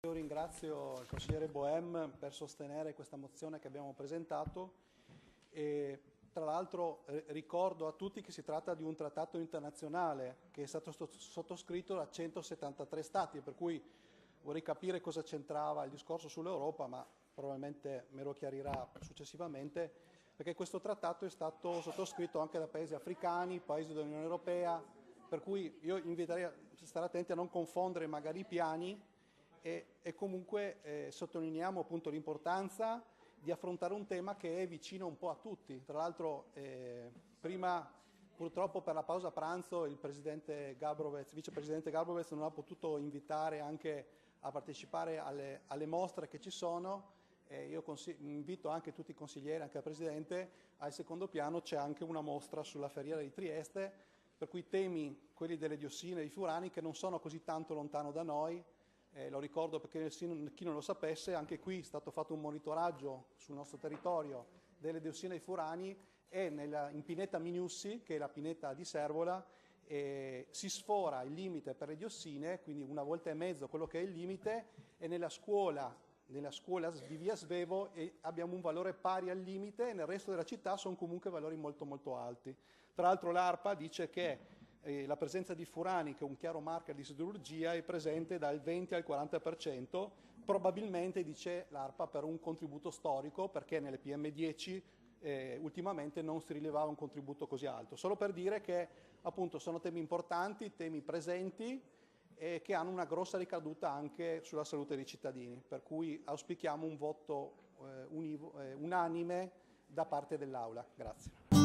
Io ringrazio il consigliere Boem per sostenere questa mozione che abbiamo presentato e tra l'altro ricordo a tutti che si tratta di un trattato internazionale che è stato sottoscritto da 173 Stati, per cui vorrei capire cosa c'entrava il discorso sull'Europa, ma probabilmente me lo chiarirà successivamente, perché questo trattato è stato sottoscritto anche da paesi africani, paesi dell'Unione Europea, per cui io inviterei a stare attenti a non confondere magari i piani e comunque sottolineiamo appunto l'importanza di affrontare un tema che è vicino un po' a tutti. Tra l'altro prima purtroppo per la pausa pranzo il vicepresidente Gabrovec non ha potuto invitare anche a partecipare alle mostre che ci sono. Io invito anche tutti i consiglieri, anche il Presidente, al secondo piano c'è anche una mostra sulla Ferriera di Trieste, per cui temi, quelli delle diossine e dei furani, che non sono così tanto lontano da noi. Lo ricordo perché chi non lo sapesse, anche qui è stato fatto un monitoraggio sul nostro territorio delle diossine e dei furani e in pineta Minussi, che è la pineta di Servola, si sfora il limite per le diossine, quindi 1,5 volte quello che è il limite, e nella scuola di via Svevo abbiamo un valore pari al limite e nel resto della città sono comunque valori molto molto alti. Tra l'altro l'ARPA dice che la presenza di furani, che è un chiaro marker di siderurgia, è presente dal 20 al 40%, probabilmente, dice l'ARPA, per un contributo storico, perché nelle PM10 ultimamente non si rilevava un contributo così alto. Solo per dire che appunto sono temi importanti, temi presenti e che hanno una grossa ricaduta anche sulla salute dei cittadini, per cui auspichiamo un voto unanime da parte dell'Aula. Grazie.